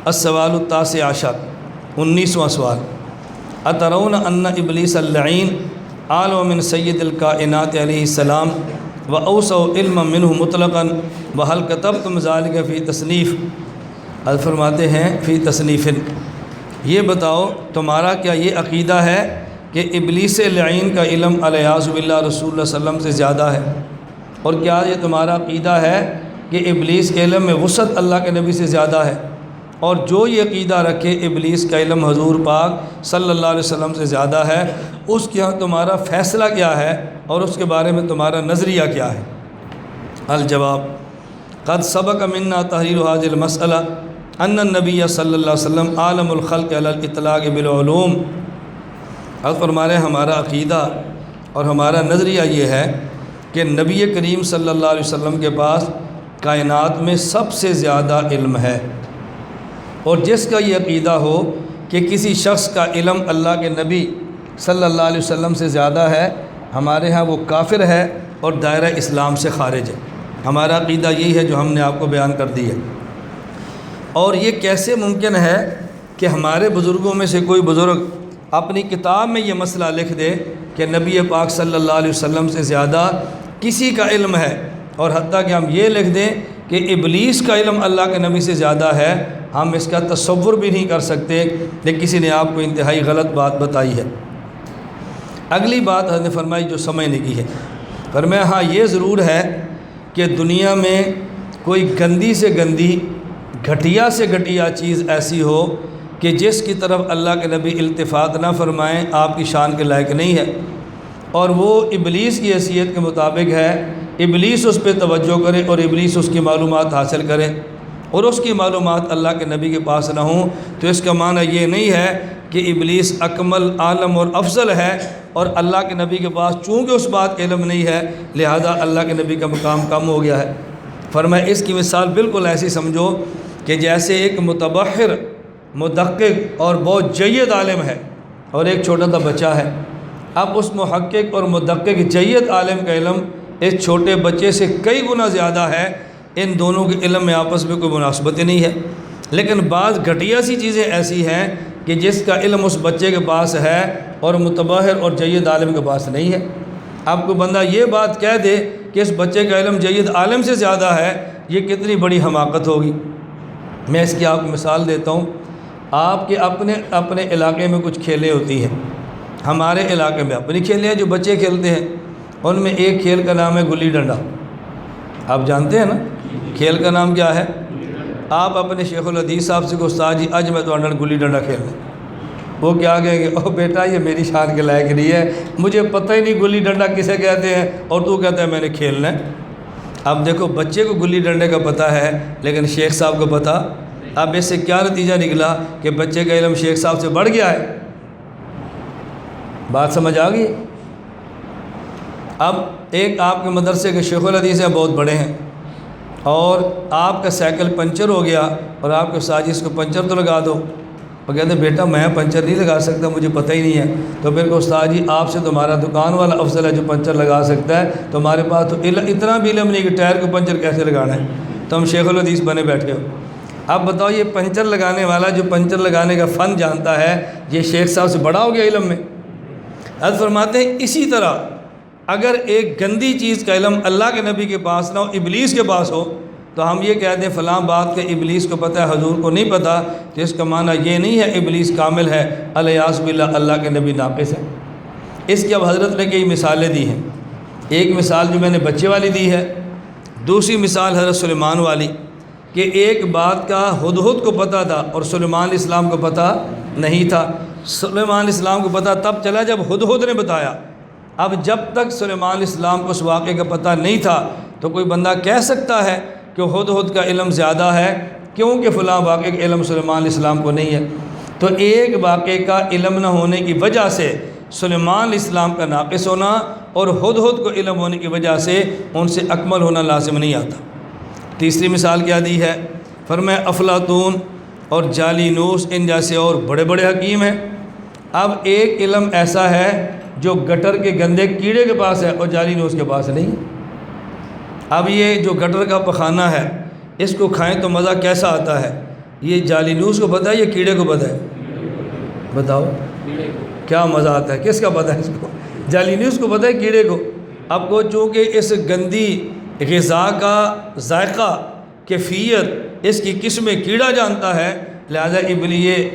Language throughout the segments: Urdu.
السوال التاسع عشر، 19واں سوال، اترون ان ابلیس اللعین اعلم من سید الکائنات علیہ السلام و اوسع علما منہ مطلقا وهل کتبتم ذلك فی تصنیف؟ حضرت فرماتے ہیں فی تصنیف، یہ بتاؤ تمہارا کیا یہ عقیدہ ہے کہ ابلیس لعین کا علم الیاذ باللہ رسول اللہ صلی اللہ علیہ وسلم سے زیادہ ہے؟ اور کیا یہ تمہارا عقیدہ ہے کہ ابلیس کے علم میں وسعت اللہ کے نبی سے زیادہ ہے؟ اور جو یہ عقیدہ رکھے ابلیس کا علم حضور پاک صلی اللہ علیہ وسلم سے زیادہ ہے، اس کے یہاں تمہارا فیصلہ کیا ہے اور اس کے بارے میں تمہارا نظریہ کیا ہے؟ الجواب، قد سبق منا تحریر هذه المسئلہ ان النبی صلی اللہ علیہ وسلم عالم الخلق علی الاطلاق بالعلوم۔ حضرت فرماتے ہیں ہمارا عقیدہ اور ہمارا نظریہ یہ ہے کہ نبی کریم صلی اللہ علیہ وسلم کے پاس کائنات میں سب سے زیادہ علم ہے، اور جس کا یہ عقیدہ ہو کہ کسی شخص کا علم اللہ کے نبی صلی اللہ علیہ وسلم سے زیادہ ہے، ہمارے ہاں وہ کافر ہے اور دائرہ اسلام سے خارج ہے۔ ہمارا عقیدہ یہی ہے جو ہم نے آپ کو بیان کر دی ہے۔ اور یہ کیسے ممکن ہے کہ ہمارے بزرگوں میں سے کوئی بزرگ اپنی کتاب میں یہ مسئلہ لکھ دے کہ نبی پاک صلی اللہ علیہ وسلم سے زیادہ کسی کا علم ہے، اور حتیٰ کہ ہم یہ لکھ دیں کہ ابلیس کا علم اللہ کے نبی سے زیادہ ہے؟ ہم اس کا تصور بھی نہیں کر سکتے کہ کسی نے آپ کو انتہائی غلط بات بتائی ہے۔ اگلی بات حضرت نے فرمائی جو سمجھنے کی ہے، فرمایا ہاں یہ ضرور ہے کہ دنیا میں کوئی گندی سے گندی، گھٹیا سے گھٹیا چیز ایسی ہو کہ جس کی طرف اللہ کے نبی التفات نہ فرمائیں، آپ کی شان کے لائق نہیں ہے، اور وہ ابلیس کی حیثیت کے مطابق ہے، ابلیس اس پہ توجہ کرے اور ابلیس اس کی معلومات حاصل کرے اور اس کی معلومات اللہ کے نبی کے پاس نہ ہوں، تو اس کا معنی یہ نہیں ہے کہ ابلیس اکمل، عالم اور افضل ہے، اور اللہ کے نبی کے پاس چونکہ اس بات کا علم نہیں ہے لہذا اللہ کے نبی کا مقام کم ہو گیا ہے۔ فرمایا اس کی مثال بالکل ایسی سمجھو کہ جیسے ایک متبحر، مدقق اور بہت جید عالم ہے اور ایک چھوٹا سا بچہ ہے۔ اب اس محقق اور مدقق جید عالم کا علم اس چھوٹے بچے سے کئی گنا زیادہ ہے، ان دونوں کے علم میں آپس میں کوئی مناسبت ہی نہیں ہے۔ لیکن بعض گھٹیا سی چیزیں ایسی ہیں کہ جس کا علم اس بچے کے پاس ہے اور متبحر اور جید عالم کے پاس نہیں ہے۔ اب کوئی بندہ یہ بات کہہ دے کہ اس بچے کا علم جید عالم سے زیادہ ہے، یہ کتنی بڑی حماقت ہوگی۔ میں اس کی آپ کو مثال دیتا ہوں۔ آپ کے اپنے علاقے میں کچھ کھیلیں ہوتی ہیں، ہمارے علاقے میں اپنی کھیلیں ہیں جو بچے کھیلتے ہیں، ان میں ایک کھیل کا نام ہے گلی ڈنڈا۔ آپ جانتے ہیں نا کھیل کا نام کیا ہے؟ آپ اپنے شیخ الحدیث صاحب سے کہ استاد جی اج میں تو گلی ڈنڈا کھیلنا، وہ کیا کہیں گے؟ او بیٹا یہ میری شان کے لائق نہیں ہے، مجھے پتہ ہی نہیں گلی ڈنڈا کسے کہتے ہیں، اور تو کہتا ہے میں نے کھیلنا ہے۔ اب دیکھو بچے کو گلی ڈنڈے کا پتہ ہے لیکن شیخ صاحب کو پتہ، اب اس سے کیا نتیجہ نکلا کہ بچے کا علم شیخ صاحب سے بڑھ گیا ہے۔ بات سمجھ آ گئی؟ اب ایک آپ کے مدرسے کے شیخ الحدیث ہیں، بہت بڑے ہیں، اور آپ کا سائیکل پنچر ہو گیا اور آپ کے استاد جی اس کو پنچر تو لگا دو، وہ کہتے ہیں بیٹا میں پنچر نہیں لگا سکتا، مجھے پتہ ہی نہیں ہے۔ تو پھر کہ استاد جی آپ سے تمہارا دکان والا افضل ہے جو پنچر لگا سکتا ہے، تمہارے پاس تو اتنا بھی علم نہیں کہ ٹائر کو پنچر کیسے لگانا ہے، تم شیخ الحدیث بنے بیٹھے ہو۔ اب بتاؤ یہ پنچر لگانے والا جو پنچر لگانے کا فن جانتا ہے، یہ شیخ صاحب سے بڑا ہو گیا علم میں؟ حضرت فرماتے ہیں اسی طرح اگر ایک گندی چیز کا علم اللہ کے نبی کے پاس نہ ہو، ابلیس کے پاس ہو، تو ہم یہ کہتے ہیں فلاں بات کہ ابلیس کو پتہ ہے حضور کو نہیں پتہ، تو اس کا معنی یہ نہیں ہے ابلیس کامل ہے، الیاذ باللہ اللہ کے نبی ناقص ہے۔ اس کی اب حضرت نے کئی مثالیں دی ہیں۔ ایک مثال جو میں نے بچے والی دی ہے، دوسری مثال حضرت سلیمان والی کہ ایک بات کا ہدہد کو پتہ تھا اور سلیمان علیہ السلام کو پتہ نہیں تھا۔ سلیمان علیہ السلام کو پتہ تب چلا جب ہدہد نے بتایا۔ اب جب تک سلیمان علیہ السلام کو اس واقعے کا پتہ نہیں تھا تو کوئی بندہ کہہ سکتا ہے کہ ہدہد کا علم زیادہ ہے کیونکہ فلاں واقعے کا علم سلیمان علیہ السلام کو نہیں ہے۔ تو ایک واقعے کا علم نہ ہونے کی وجہ سے سلیمان علیہ السلام کا ناقص ہونا اور ہدہد کو علم ہونے کی وجہ سے ان سے اکمل ہونا لازم نہیں آتا۔ تیسری مثال کیا دی ہے؟ فرمایا افلاطون اور جالینوس ان جیسے اور بڑے بڑے حکیم ہیں۔ اب ایک علم ایسا ہے جو گٹر کے گندے کیڑے کے پاس ہے اور جالینوس کے پاس نہیں۔ اب یہ جو گٹر کا پخانہ ہے اس کو کھائیں تو مزہ کیسا آتا ہے، یہ جعلی نیوز کو پتہ ہے یا کیڑے کو پتہ ہے؟ بتاؤ کیا مزہ آتا ہے، کس کا پتہ ہے اس کو؟ جعلی نیوز کو پتہ ہے کیڑے کو۔ اب کو چونکہ اس گندی غذا کا ذائقہ، کیفیت، اس کی قسمیں کیڑا جانتا ہے، لہذا یہ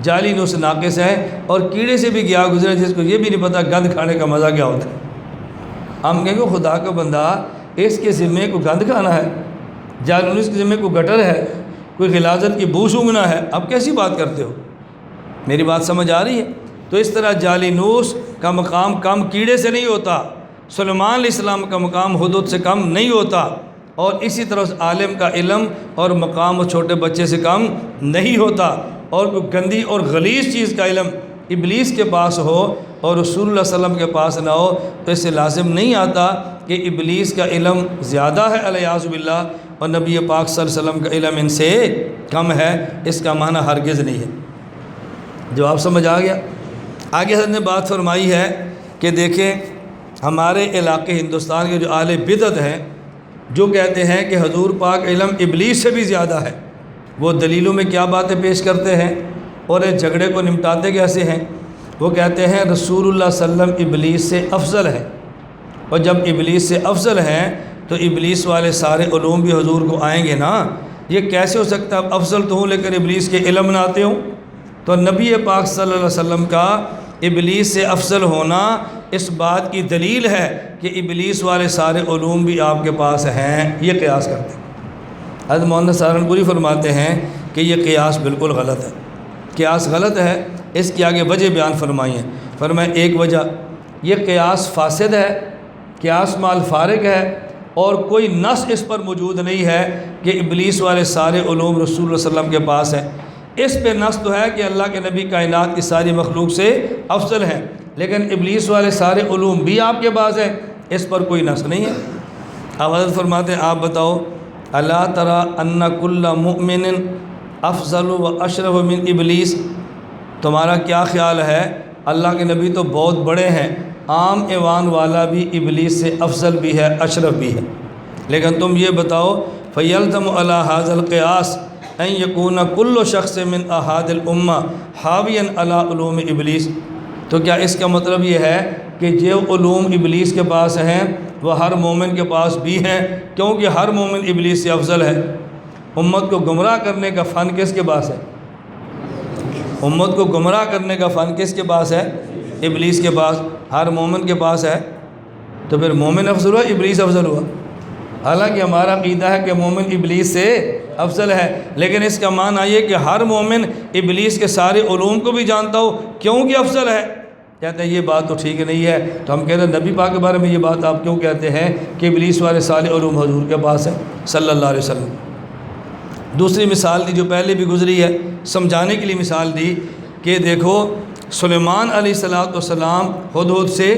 جعلی نیوز ناقص ہے، اور کیڑے سے بھی گیا گزرا جس کو یہ بھی نہیں پتہ گند کھانے کا مزہ کیا ہوتا ہے۔ ہم کہیں گے خدا کا بندہ اس کے ذمے کو گند کھانا ہے، جعلی نیوز کے ذمے کو گٹر ہے، کوئی غلاظت کی بو سونگھنا ہے، اب کیسی بات کرتے ہو؟ میری بات سمجھ آ رہی ہے؟ تو اس طرح جعلی نیوز کا مقام کم کیڑے سے نہیں ہوتا، سلیمان علیہ السلام کا مقام حدود سے کم نہیں ہوتا، اور اسی طرح اس عالم کا علم اور مقام وہ چھوٹے بچے سے کم نہیں ہوتا، اور کوئی گندی اور غلیظ چیز کا علم ابلیس کے پاس ہو اور رسول اللہ صلی اللہ علیہ وسلم کے پاس نہ ہو تو اس سے لازم نہیں آتا کہ ابلیس کا علم زیادہ ہے علیہ باللہ اور نبی پاک صلی اللہ علیہ وسلم کا علم ان سے کم ہے، اس کا معنی ہرگز نہیں ہے۔ جواب سمجھ آ گیا؟ آگے حضرت نے بات فرمائی ہے کہ دیکھیں ہمارے علاقے ہندوستان کے جو اہل بدعت ہیں، جو کہتے ہیں کہ حضور پاک علم ابلیس سے بھی زیادہ ہے، وہ دلیلوں میں کیا باتیں پیش کرتے ہیں اور اس جھگڑے کو نمٹاتے کیسے ہیں؟ وہ کہتے ہیں رسول اللہ صلی اللہ علیہ وسلم ابلیس سے افضل ہے، اور جب ابلیس سے افضل ہیں تو ابلیس والے سارے علوم بھی حضور کو آئیں گے نا، یہ کیسے ہو سکتا ہے؟ افضل تو ہوں لیکن ابلیس کے علم نہ آتے ہوں۔ تو نبی پاک صلی اللہ علیہ وسلم کا ابلیس سے افضل ہونا اس بات کی دلیل ہے کہ ابلیس والے سارے علوم بھی آپ کے پاس ہیں، یہ قیاس کرتے ہیں۔ حضرت مولانا سہارنپوری فرماتے ہیں کہ یہ قیاس بالکل غلط ہے، قیاس غلط ہے۔ اس کی آگے وجہ بیان فرمائی ہے، فرمائیں ایک وجہ یہ قیاس فاسد ہے، قیاس مال فارغ ہے، اور کوئی نص اس پر موجود نہیں ہے کہ ابلیس والے سارے علوم رسول اللہ صلی اللہ علیہ وسلم کے پاس ہیں۔ اس پہ نص تو ہے کہ اللہ کے نبی کائنات کی ساری مخلوق سے افضل ہیں، لیکن ابلیس والے سارے علوم بھی آپ کے پاس ہیں، اس پر کوئی نص نہیں ہے۔ اب حضرت فرماتے ہیں آپ بتاؤ الا تری ان کل مؤمن افضل و اشرف من ابلیس، تمہارا کیا خیال ہے؟ اللہ کے نبی تو بہت بڑے ہیں، عام ایوان والا بھی ابلیس سے افضل بھی ہے، اشرف بھی ہے، لیکن تم یہ بتاؤ فیلزم علی ھذا القیاس ان یکون کل شخص من احاد الامہ حاویا علی علوم ابلیس، تو کیا اس کا مطلب یہ ہے کہ جو علوم ابلیس کے پاس ہیں وہ ہر مومن کے پاس بھی ہیں؟ کیونکہ ہر مومن ابلیس سے افضل ہے۔ امت کو گمراہ کرنے کا فن کس کے پاس ہے؟ امت کو گمراہ کرنے کا فن کس کے پاس ہے؟ ابلیس کے پاس، ہر مومن کے پاس ہے، تو پھر مومن افضل ہوا ابلیس افضل ہوا؟ حالانکہ ہمارا عقیدہ ہے کہ مومن ابلیس سے افضل ہے، لیکن اس کا معنی یہ کہ ہر مومن ابلیس کے سارے علوم کو بھی جانتا ہو کیونکہ افضل ہے۔ کہتے ہیں یہ بات تو ٹھیک نہیں ہے، تو ہم کہتے ہیں نبی پاک کے بارے میں یہ بات آپ کیوں کہتے ہیں کہ ابلیس والے سارے علوم حضور کے پاس ہیں صلی اللہ علیہ وسلم؟ دوسری مثال دی جو پہلے بھی گزری ہے، سمجھانے کے لیے مثال دی کہ دیکھو سلیمان علیہ السلام ہدہد سے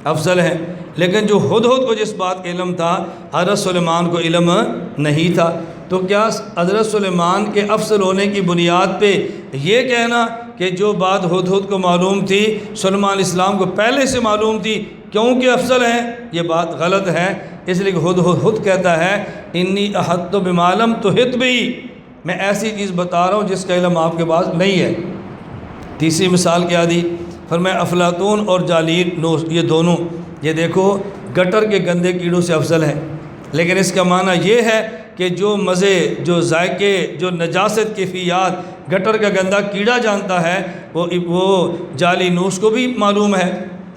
افضل ہیں، لیکن جو ہدہد کو جس بات کا علم تھا حضرت سلیمان کو علم نہیں تھا، تو کیا حضرت سلیمان کے افضل ہونے کی بنیاد پہ یہ کہنا کہ جو بات ہدہد کو معلوم تھی سلیمان علیہ السلام کو پہلے سے معلوم تھی کیونکہ افضل ہیں، یہ بات غلط ہے۔ اس لیے کہ ہدہد کہتا ہے انی احطت بما لم تحط بہ، میں ایسی چیز بتا رہا ہوں جس کا علم آپ کے پاس نہیں ہے۔ تیسری مثال کیا دی؟ فرمایا افلاطون اور جعلی نیوز یہ دونوں، یہ دیکھو گٹر کے گندے کیڑوں سے افضل ہیں، لیکن اس کا معنی یہ ہے کہ جو مزے، جو ذائقے، جو نجاست کیفیات گٹر کا گندا کیڑا جانتا ہے وہ جعلی نیوز کو بھی معلوم ہے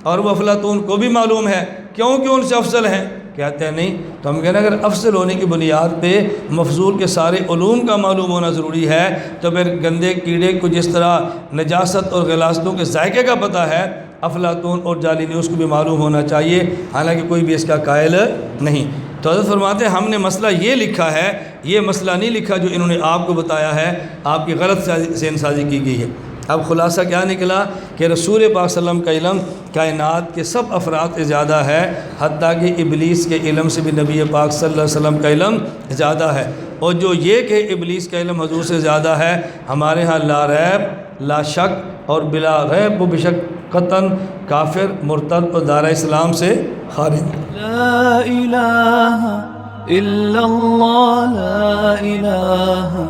اور وہ افلاطون کو بھی معلوم ہے، کیونکہ ان سے افضل ہیں۔ کہتے ہیں نہیں، تو ہم کہتے ہیں اگر افضل ہونے کی بنیاد پہ مفضول کے سارے علوم کا معلوم ہونا ضروری ہے تو پھر گندے کیڑے کو جس طرح نجاست اور غلاظتوں کے ذائقے کا پتہ ہے، افلاطون اور جعلی نیوز کو بھی معلوم ہونا چاہیے، حالانکہ کوئی بھی اس کا قائل نہیں۔ تو حضرت فرماتے ہیں ہم نے مسئلہ یہ لکھا ہے، یہ مسئلہ نہیں لکھا جو انہوں نے آپ کو بتایا ہے، آپ کی غلط ذہن سازی کی گئی ہے۔ اب خلاصہ کیا نکلا کہ رسول پاک صلی اللہ علیہ وسلم کا علم کائنات کے سب افراد سے زیادہ ہے، حتیٰ کہ ابلیس کے علم سے بھی نبی پاک صلی اللہ علیہ وسلم کا علم زیادہ ہے، اور جو یہ کہ ابلیس کا علم حضور سے زیادہ ہے، ہمارے ہاں لا ریب، لا شک اور بلا ریب و بشک قطعاً کافر، مرتد اور دارہ اسلام سے خارج۔ لا الہ الا اللہ، لا الہ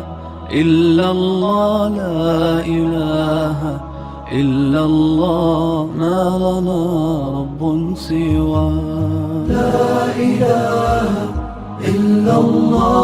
إلا الله لا إله إلا الله ما لنا رب سواه لا إله إلا الله